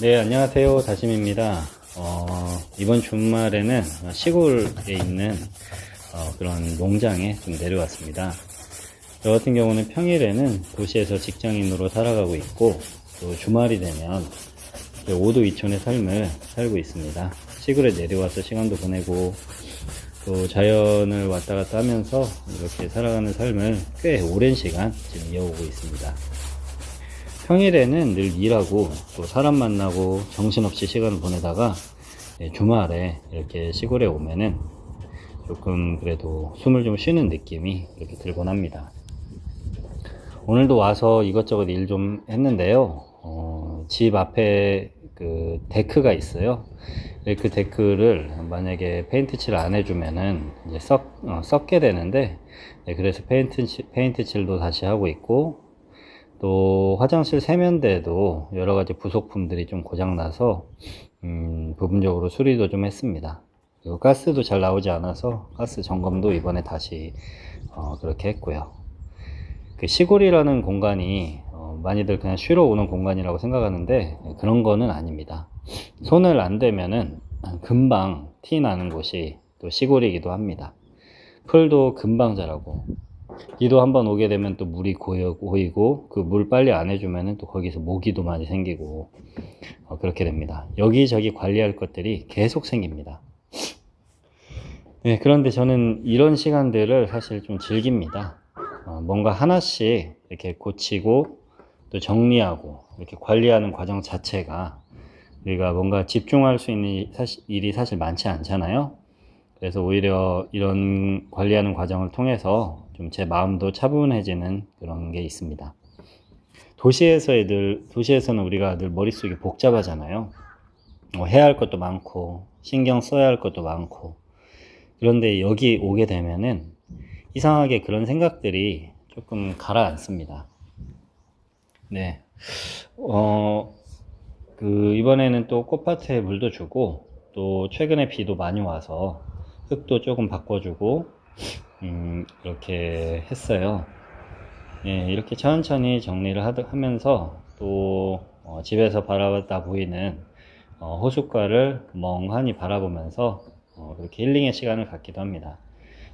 네, 안녕하세요. 다심입니다. 이번 주말에는 시골에 있는 그런 농장에 좀 내려왔습니다. 저 같은 경우는 평일에는 도시에서 직장인으로 살아가고 있고, 또 주말이 되면 오도 이촌의 삶을 살고 있습니다. 시골에 내려와서 시간도 보내고, 또 자연을 왔다 갔다 하면서 이렇게 살아가는 삶을 꽤 오랜 시간 지금 이어오고 있습니다. 평일에는 늘 일하고 또 사람 만나고 정신없이 시간을 보내다가 주말에 이렇게 시골에 오면은 조금 그래도 숨을 좀 쉬는 느낌이 이렇게 들곤 합니다. 오늘도 와서 이것저것 일 좀 했는데요. 집 앞에 그 데크가 있어요. 그 데크를 만약에 페인트 칠 안 해주면은 이제 썩게 되는데, 그래서 페인트 칠도 다시 하고 있고, 또 화장실 세면대도 여러가지 부속품들이 좀 고장나서 부분적으로 수리도 좀 했습니다. 그리고 가스도 잘 나오지 않아서 가스 점검도 이번에 다시 그렇게 했고요. 그 시골이라는 공간이 많이들 그냥 쉬러 오는 공간이라고 생각하는데 그런 거는 아닙니다. 손을 안 대면은 금방 티 나는 곳이 또 시골이기도 합니다. 풀도 금방 자라고, 비도 한번 오게 되면 또 물이 고이고 그 물 빨리 안 해주면은 또 거기서 모기도 많이 생기고 그렇게 됩니다. 여기저기 관리할 것들이 계속 생깁니다. 네, 그런데 저는 이런 시간들을 사실 좀 즐깁니다. 뭔가 하나씩 이렇게 고치고 또 정리하고 이렇게 관리하는 과정 자체가 우리가 뭔가 집중할 수 있는 일이 사실 많지 않잖아요. 그래서 오히려 이런 관리하는 과정을 통해서 좀 제 마음도 차분해지는 그런 게 있습니다. 도시에서는 우리가 늘 머릿속이 복잡하잖아요. 해야 할 것도 많고, 신경 써야 할 것도 많고. 그런데 여기 오게 되면은 이상하게 그런 생각들이 조금 가라앉습니다. 네. 이번에는 또 꽃밭에 물도 주고, 또 최근에 비도 많이 와서 흙도 조금 바꿔주고, 이렇게 했어요. 예, 이렇게 천천히 정리를 하면서 또 집에서 바라다 보이는 호숫가를 멍하니 바라보면서 그렇게 힐링의 시간을 갖기도 합니다.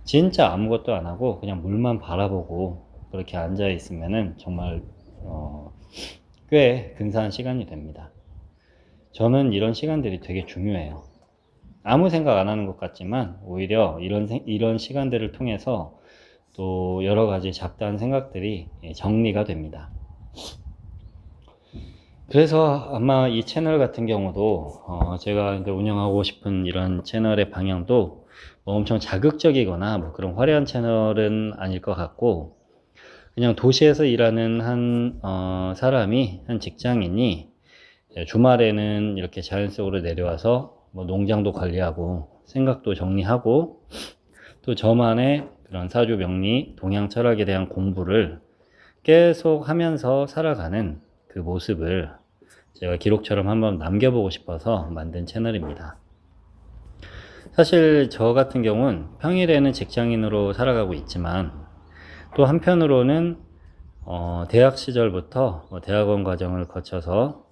진짜 아무것도 안 하고 그냥 물만 바라보고 그렇게 앉아 있으면은 정말 꽤 근사한 시간이 됩니다. 저는 이런 시간들이 되게 중요해요. 아무 생각 안 하는 것 같지만 오히려 이런 시간들을 통해서 또 여러 가지 잡다한 생각들이 정리가 됩니다. 그래서 아마 이 채널 같은 경우도 제가 이제 운영하고 싶은 이런 채널의 방향도 뭐 엄청 자극적이거나 뭐 그런 화려한 채널은 아닐 것 같고, 그냥 도시에서 일하는 한 사람이, 한 직장인이 주말에는 이렇게 자연 속으로 내려와서 뭐 농장도 관리하고 생각도 정리하고 또 저만의 그런 사주 명리, 동양 철학에 대한 공부를 계속 하면서 살아가는 그 모습을 제가 기록처럼 한번 남겨보고 싶어서 만든 채널입니다. 사실 저 같은 경우는 평일에는 직장인으로 살아가고 있지만 또 한편으로는 대학 시절부터 대학원 과정을 거쳐서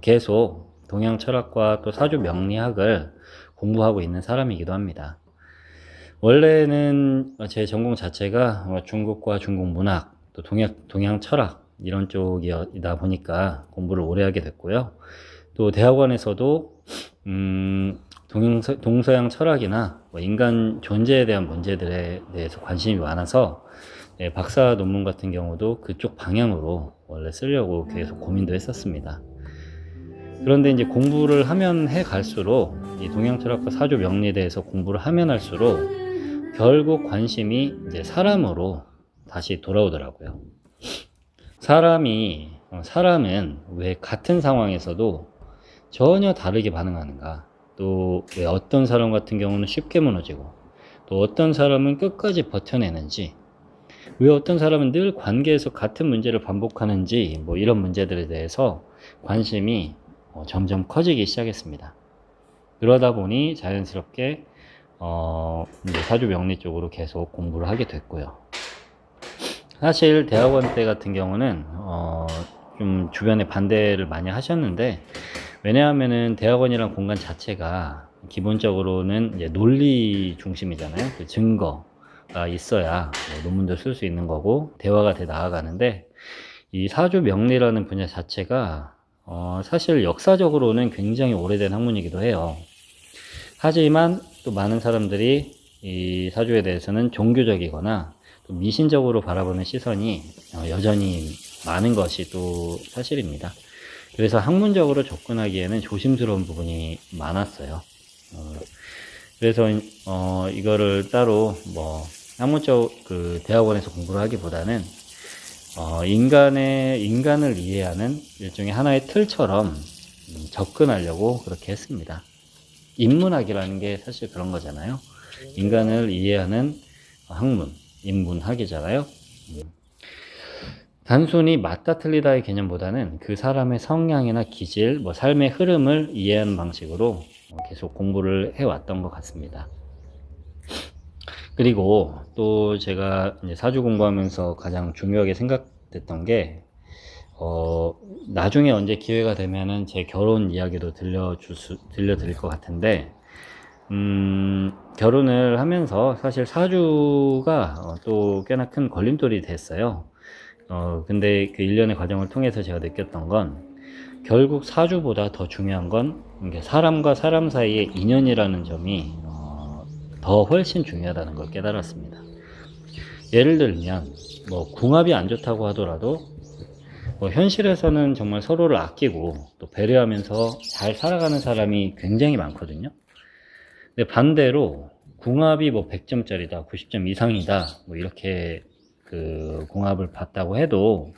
계속 동양 철학과 또 사주 명리학을 공부하고 있는 사람이기도 합니다. 원래는 제 전공 자체가 중국과 중국 문학, 또 동양 철학 이런 쪽이다 보니까 공부를 오래 하게 됐고요. 또 대학원에서도 동서양 철학이나 뭐 인간 존재에 대한 문제들에 대해서 관심이 많아서 박사 논문 같은 경우도 그쪽 방향으로 원래 쓰려고 계속 고민도 했었습니다. 그런데 이제 공부를 하면 해 갈수록 이 동양 철학과 사주 명리에 대해서 공부를 하면 할수록 결국 관심이 이제 사람으로 다시 돌아오더라고요. 사람은 왜 같은 상황에서도 전혀 다르게 반응하는가? 또 왜 어떤 사람 같은 경우는 쉽게 무너지고, 또 어떤 사람은 끝까지 버텨내는지, 왜 어떤 사람은 늘 관계에서 같은 문제를 반복하는지, 뭐 이런 문제들에 대해서 관심이 점점 커지기 시작했습니다. 그러다 보니 자연스럽게 이제 사주 명리 쪽으로 계속 공부를 하게 됐고요. 사실 대학원 때 같은 경우는 좀 주변에 반대를 많이 하셨는데, 왜냐하면은 대학원이란 공간 자체가 기본적으로는 이제 논리 중심이잖아요. 그 증거가 있어야 뭐 논문도 쓸 수 있는 거고 대화가 돼 나아가는데, 이 사주 명리라는 분야 자체가 사실 역사적으로는 굉장히 오래된 학문이기도 해요. 하지만 또 많은 사람들이 이 사주에 대해서는 종교적이거나 또 미신적으로 바라보는 시선이 여전히 많은 것이 또 사실입니다. 그래서 학문적으로 접근하기에는 조심스러운 부분이 많았어요. 그래서 이거를 따로 뭐 학문적 그 대학원에서 공부를 하기보다는 인간을 이해하는 일종의 하나의 틀처럼 접근하려고 그렇게 했습니다. 인문학이라는 게 사실 그런 거잖아요. 인간을 이해하는 학문, 인문학이잖아요. 단순히 맞다 틀리다의 개념보다는 그 사람의 성향이나 기질, 뭐 삶의 흐름을 이해하는 방식으로 계속 공부를 해왔던 것 같습니다. 그리고 또 제가 이제 사주 공부하면서 가장 중요하게 생각됐던 게, 나중에 언제 기회가 되면은 제 결혼 이야기도 들려드릴 것 같은데, 결혼을 하면서 사실 사주가 또 꽤나 큰 걸림돌이 됐어요. 근데 그 일련의 과정을 통해서 제가 느꼈던 건, 결국 사주보다 더 중요한 건 사람과 사람 사이의 인연이라는 점이 더 훨씬 중요하다는 걸 깨달았습니다. 예를 들면 뭐 궁합이 안 좋다고 하더라도 뭐 현실에서는 정말 서로를 아끼고 또 배려하면서 잘 살아가는 사람이 굉장히 많거든요. 근데 반대로 궁합이 뭐 100점짜리다, 90점 이상이다, 뭐 이렇게 그 궁합을 봤다고 해도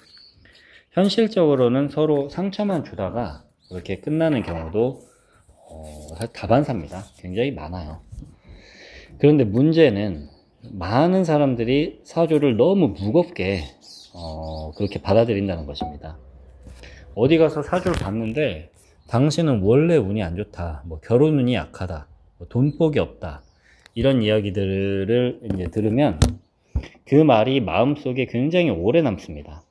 현실적으로는 서로 상처만 주다가 그렇게 끝나는 경우도 다반사입니다. 굉장히 많아요. 그런데 문제는 많은 사람들이 사주를 너무 무겁게 그렇게 받아들인다는 것입니다. 어디 가서 사주를 봤는데 당신은 원래 운이 안 좋다, 뭐 결혼 운이 약하다, 뭐 돈복이 없다, 이런 이야기들을 이제 들으면 그 말이 마음속에 굉장히 오래 남습니다.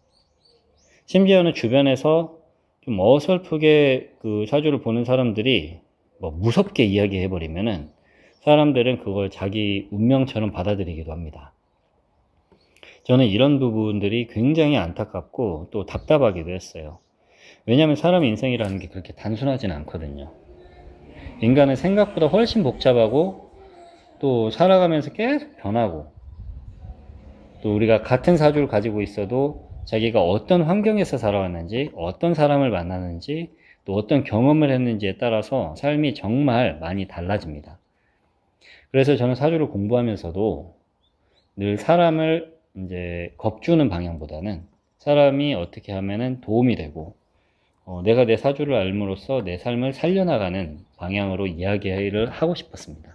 심지어는 주변에서 좀 어설프게 그 사주를 보는 사람들이 뭐 무섭게 이야기해버리면은 사람들은 그걸 자기 운명처럼 받아들이기도 합니다. 저는 이런 부분들이 굉장히 안타깝고 또 답답하기도 했어요. 왜냐하면 사람 인생이라는 게 그렇게 단순하지는 않거든요. 인간은 생각보다 훨씬 복잡하고 또 살아가면서 계속 변하고, 또 우리가 같은 사주를 가지고 있어도 자기가 어떤 환경에서 살아왔는지, 어떤 사람을 만나는지, 또 어떤 경험을 했는지에 따라서 삶이 정말 많이 달라집니다. 그래서 저는 사주를 공부하면서도 늘 사람을 이제 겁주는 방향보다는 사람이 어떻게 하면은 도움이 되고, 내가 내 사주를 알므로써 내 삶을 살려나가는 방향으로 이야기를 하고 싶었습니다.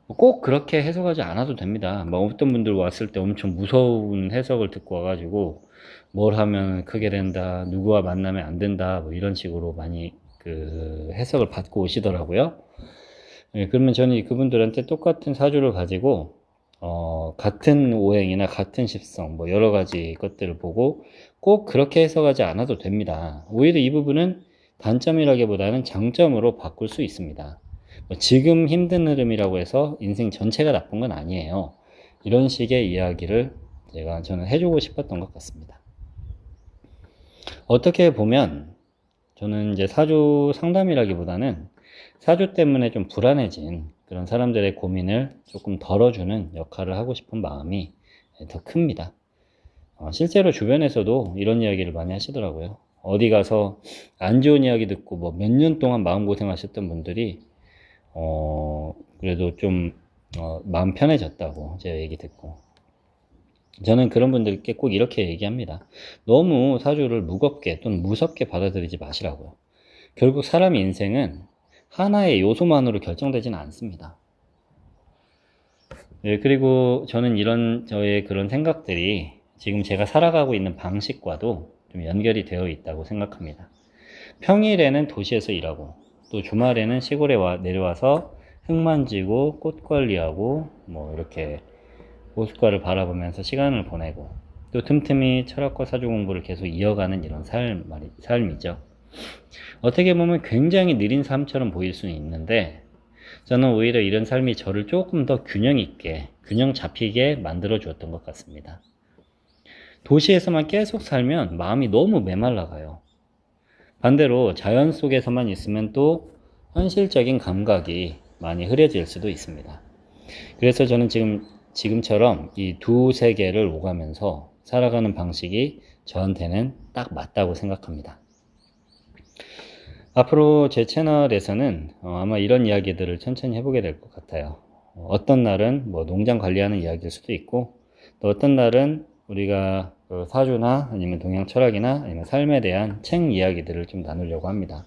꼭 그렇게 해석하지 않아도 됩니다. 뭐 어떤 분들 왔을 때 엄청 무서운 해석을 듣고 와가지고 뭘 하면 크게 된다, 누구와 만나면 안 된다, 뭐 이런 식으로 많이 그 해석을 받고 오시더라고요. 그러면 저는 그분들한테 똑같은 사주를 가지고 같은 오행이나 같은 십성, 뭐 여러 가지 것들을 보고 꼭 그렇게 해석하지 않아도 됩니다. 오히려 이 부분은 단점이라기보다는 장점으로 바꿀 수 있습니다. 지금 힘든 흐름이라고 해서 인생 전체가 나쁜 건 아니에요. 이런 식의 이야기를 저는 해주고 싶었던 것 같습니다. 어떻게 보면 저는 이제 사주 상담이라기보다는 사주 때문에 좀 불안해진 그런 사람들의 고민을 조금 덜어주는 역할을 하고 싶은 마음이 더 큽니다. 실제로 주변에서도 이런 이야기를 많이 하시더라고요. 어디 가서 안 좋은 이야기 듣고 뭐 몇 년 동안 마음고생 하셨던 분들이 그래도 좀 마음 편해졌다고 제가 얘기 듣고, 저는 그런 분들께 꼭 이렇게 얘기합니다. 너무 사주를 무겁게 또는 무섭게 받아들이지 마시라고요. 결국 사람 인생은 하나의 요소만으로 결정되지는 않습니다. 그리고 저는 이런 저의 그런 생각들이 지금 제가 살아가고 있는 방식과도 좀 연결이 되어 있다고 생각합니다. 평일에는 도시에서 일하고 또 주말에는 시골에 내려와서 흙 만지고 꽃 관리하고 뭐 이렇게 호숫가를 바라보면서 시간을 보내고, 또 틈틈이 철학과 사주 공부를 계속 이어가는 이런 삶이죠. 어떻게 보면 굉장히 느린 삶처럼 보일 수는 있는데, 저는 오히려 이런 삶이 저를 조금 더 균형 있게, 균형 잡히게 만들어 주었던 것 같습니다. 도시에서만 계속 살면 마음이 너무 메말라가요. 반대로 자연 속에서만 있으면 또 현실적인 감각이 많이 흐려질 수도 있습니다. 그래서 저는 지금처럼 이 두 세계를 오가면서 살아가는 방식이 저한테는 딱 맞다고 생각합니다. 앞으로 제 채널에서는 아마 이런 이야기들을 천천히 해보게 될 것 같아요. 어떤 날은 뭐 농장 관리하는 이야기일 수도 있고, 또 어떤 날은 우리가 사주나 아니면 동양 철학이나 아니면 삶에 대한 책 이야기들을 좀 나누려고 합니다.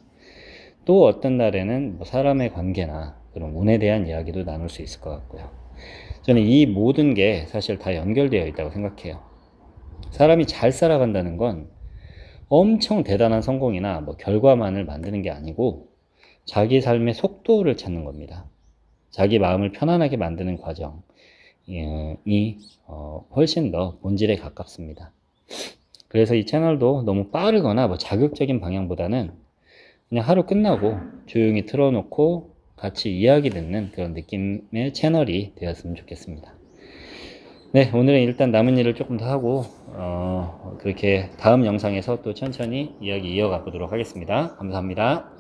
또 어떤 날에는 뭐 사람의 관계나 그런 운에 대한 이야기도 나눌 수 있을 것 같고요. 저는 이 모든 게 사실 다 연결되어 있다고 생각해요. 사람이 잘 살아간다는 건 엄청 대단한 성공이나 뭐 결과만을 만드는 게 아니고 자기 삶의 속도를 찾는 겁니다. 자기 마음을 편안하게 만드는 과정이 훨씬 더 본질에 가깝습니다. 그래서 이 채널도 너무 빠르거나 뭐 자극적인 방향보다는 그냥 하루 끝나고 조용히 틀어놓고 같이 이야기 듣는 그런 느낌의 채널이 되었으면 좋겠습니다. 네, 오늘은 일단 남은 일을 조금 더 하고 그렇게 다음 영상에서 또 천천히 이야기 이어가 보도록 하겠습니다. 감사합니다.